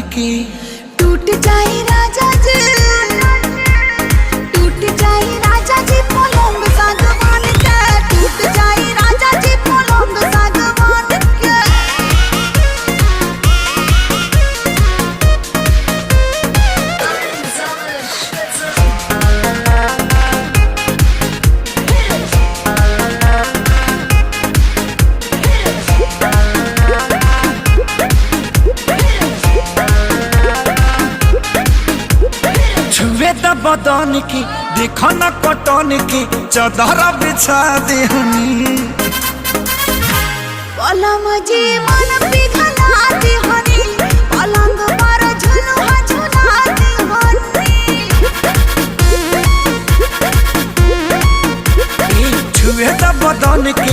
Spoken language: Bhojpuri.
की। टूट जाए राजा जी, टूट जाए राजा जी पलंग सागवान के, टूट जाए राजा जी पलंग सागवान के। छुए द बदन की, देखो न कटन की, चादर बिछा देहनी। पलम जी मन पिघला देहनी, पलंग पर झुलुआ झुला देहनी। छुए द बदन की,